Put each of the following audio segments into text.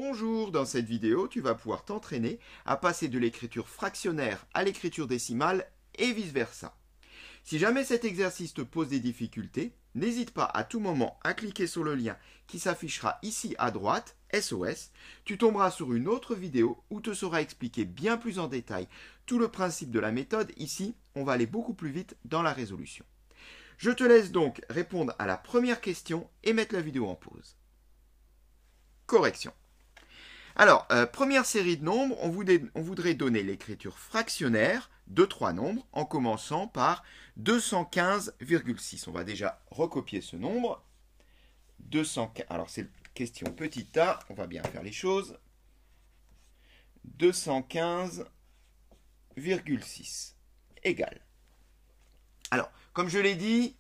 Bonjour, dans cette vidéo, tu vas pouvoir t'entraîner à passer de l'écriture fractionnaire à l'écriture décimale et vice-versa. Si jamais cet exercice te pose des difficultés, n'hésite pas à tout moment à cliquer sur le lien qui s'affichera ici à droite, SOS. Tu tomberas sur une autre vidéo où te sera expliqué bien plus en détail tout le principe de la méthode. Ici, on va aller beaucoup plus vite dans la résolution. Je te laisse donc répondre à la première question et mettre la vidéo en pause. Correction. Alors, première série de nombres, on voudrait donner l'écriture fractionnaire de trois nombres en commençant par 215,6. On va déjà recopier ce nombre. 215, alors c'est question petit a, on va bien faire les choses. 215,6 égale. Alors, comme je l'ai dit,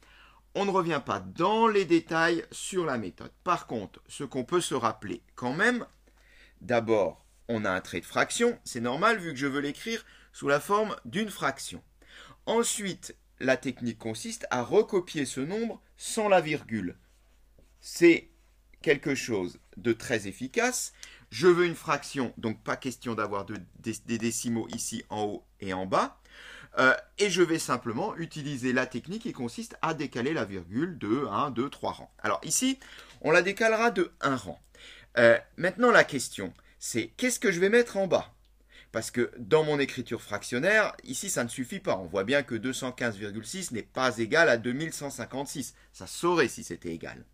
on ne revient pas dans les détails sur la méthode. Par contre, ce qu'on peut se rappeler quand même, d'abord, on a un trait de fraction, c'est normal vu que je veux l'écrire sous la forme d'une fraction. Ensuite, la technique consiste à recopier ce nombre sans la virgule. C'est quelque chose de très efficace. Je veux une fraction, donc pas question d'avoir des décimaux ici en haut et en bas. Et je vais simplement utiliser la technique qui consiste à décaler la virgule de 1, 2, 3 rangs. Alors ici, on la décalera de 1 rang. Maintenant, la question, c'est qu'est-ce que je vais mettre en bas? Parce que dans mon écriture fractionnaire, ici, ça ne suffit pas. On voit bien que 215,6 n'est pas égal à 2156. Ça saurait si c'était égal.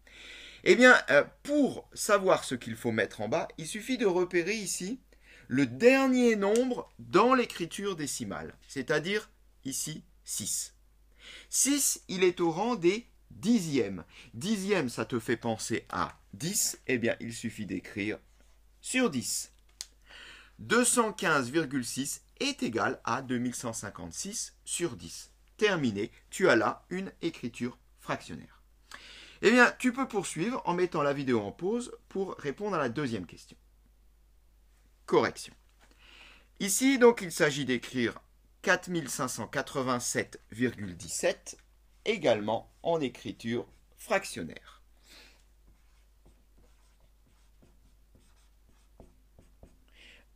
Eh bien, pour savoir ce qu'il faut mettre en bas, il suffit de repérer ici le dernier nombre dans l'écriture décimale, c'est-à-dire ici 6. 6, il est au rang des dixièmes. Dixième, ça te fait penser à 10, eh bien, il suffit d'écrire sur 10. 215,6 est égal à 2156 sur 10. Terminé, tu as là une écriture fractionnaire. Eh bien, tu peux poursuivre en mettant la vidéo en pause pour répondre à la deuxième question. Correction. Ici, donc, il s'agit d'écrire 4587,17 également en écriture fractionnaire.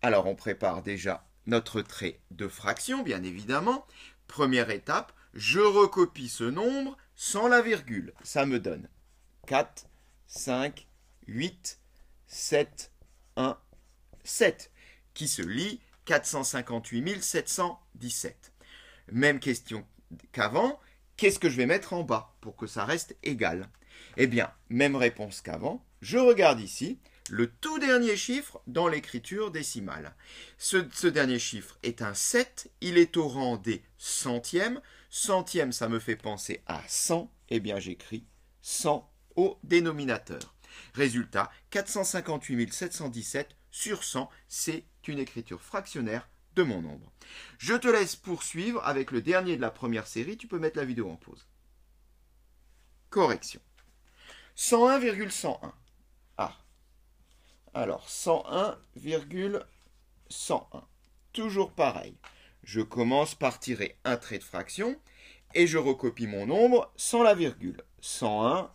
Alors, on prépare déjà notre trait de fraction, bien évidemment. Première étape, je recopie ce nombre sans la virgule. Ça me donne 4, 5, 8, 7, 1, 7, qui se lit 458 717. Même question qu'avant, qu'est-ce que je vais mettre en bas pour que ça reste égal? Eh bien, même réponse qu'avant, je regarde ici le tout dernier chiffre dans l'écriture décimale. Ce dernier chiffre est un 7, il est au rang des centièmes. Centième, ça me fait penser à 100, eh bien j'écris 100 au dénominateur. Résultat, 458 717 sur 100, c'est une écriture fractionnaire de mon nombre. Je te laisse poursuivre avec le dernier de la première série, tu peux mettre la vidéo en pause. Correction. 101,101. Ah. Alors, 101,101. Toujours pareil. Je commence par tirer un trait de fraction et je recopie mon nombre sans la virgule. 101,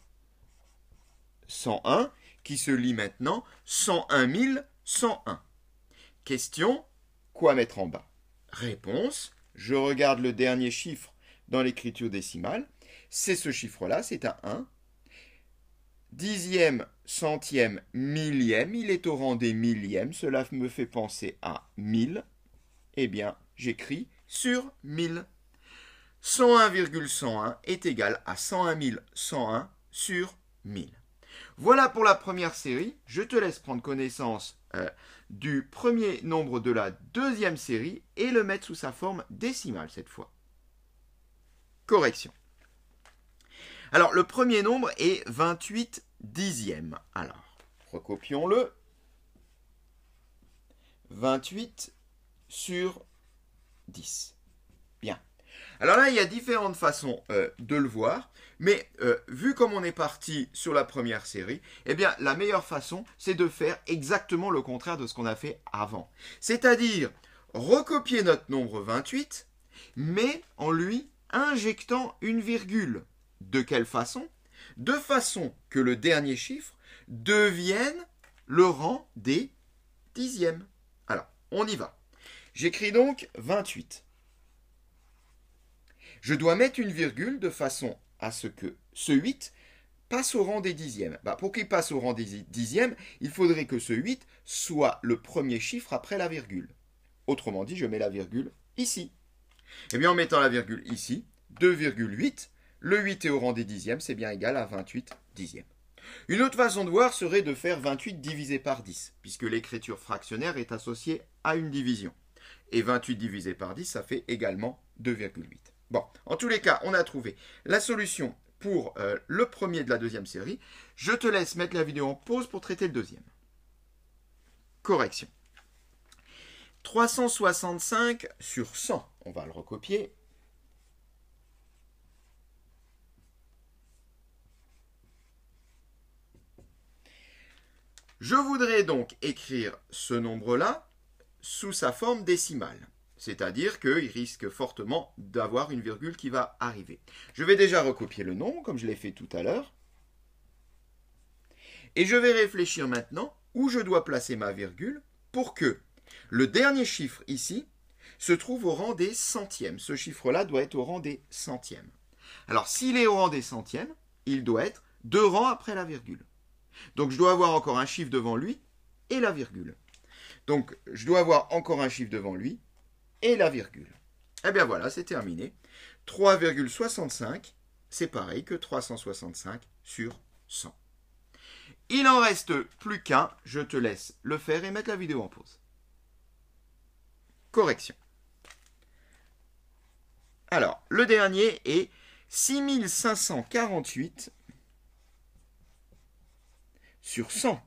101, qui se lit maintenant 101 101. Question, quoi mettre en bas? Réponse, je regarde le dernier chiffre dans l'écriture décimale. C'est ce chiffre-là, c'est un 1. Dixième, centième, millième, il est au rang des millièmes. Cela me fait penser à 1000. Eh bien, j'écris sur 1000. 101,101 est égal à 101 101 sur 1000. Voilà pour la première série. Je te laisse prendre connaissance du premier nombre de la deuxième série et le mettre sous sa forme décimale cette fois. Correction. Alors, le premier nombre est 28 dixièmes. Alors, recopions-le. 28 sur 10. Bien. Alors là, il y a différentes façons de le voir, mais vu comme on est parti sur la première série, eh bien, la meilleure façon, c'est de faire exactement le contraire de ce qu'on a fait avant. C'est-à-dire, recopier notre nombre 28, mais en lui injectant une virgule. De quelle façon? De façon que le dernier chiffre devienne le rang des dixième. Alors, on y va. J'écris donc 28. Je dois mettre une virgule de façon à ce que ce 8 passe au rang des dixièmes. Pour qu'il passe au rang des dixièmes, il faudrait que ce 8 soit le premier chiffre après la virgule. Autrement dit, je mets la virgule ici. Eh bien, en mettant la virgule ici, 2,8, le 8 est au rang des dixièmes, c'est bien égal à 28 dixièmes. Une autre façon de voir serait de faire 28 divisé par 10, puisque l'écriture fractionnaire est associée à une division. Et 28 divisé par 10, ça fait également 2,8. Bon, en tous les cas, on a trouvé la solution pour le premier de la deuxième série. Je te laisse mettre la vidéo en pause pour traiter le deuxième. Correction. 365 sur 100, on va le recopier. Je voudrais donc écrire ce nombre-là sous sa forme décimale. C'est-à-dire qu'il risque fortement d'avoir une virgule qui va arriver. Je vais déjà recopier le nombre, comme je l'ai fait tout à l'heure. Et je vais réfléchir maintenant où je dois placer ma virgule pour que le dernier chiffre ici se trouve au rang des centièmes. Ce chiffre-là doit être au rang des centièmes. Alors, s'il est au rang des centièmes, il doit être 2 rangs après la virgule. Donc, je dois avoir encore un chiffre devant lui et la virgule. Donc, je dois avoir encore un chiffre devant lui et la virgule. Eh bien voilà, c'est terminé. 3,65, c'est pareil que 365 sur 100. Il n'en reste plus qu'un, je te laisse le faire et mettre la vidéo en pause. Correction. Alors, le dernier est 6548 sur 100.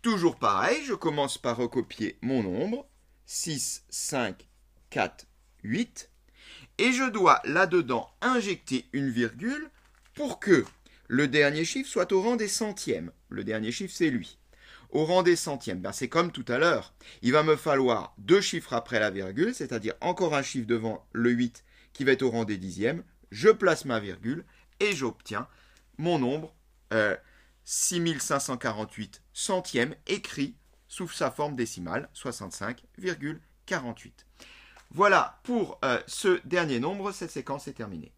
Toujours pareil, je commence par recopier mon nombre, 6, 5, 4, 8, et je dois là-dedans injecter une virgule pour que le dernier chiffre soit au rang des centièmes. Le dernier chiffre, c'est lui. Au rang des centièmes, c'est comme tout à l'heure. Il va me falloir 2 chiffres après la virgule, c'est-à-dire encore un chiffre devant le 8 qui va être au rang des dixièmes. Je place ma virgule et j'obtiens mon nombre 6548 centièmes écrit sous sa forme décimale, 65,48. Voilà pour ce dernier nombre, cette séquence est terminée.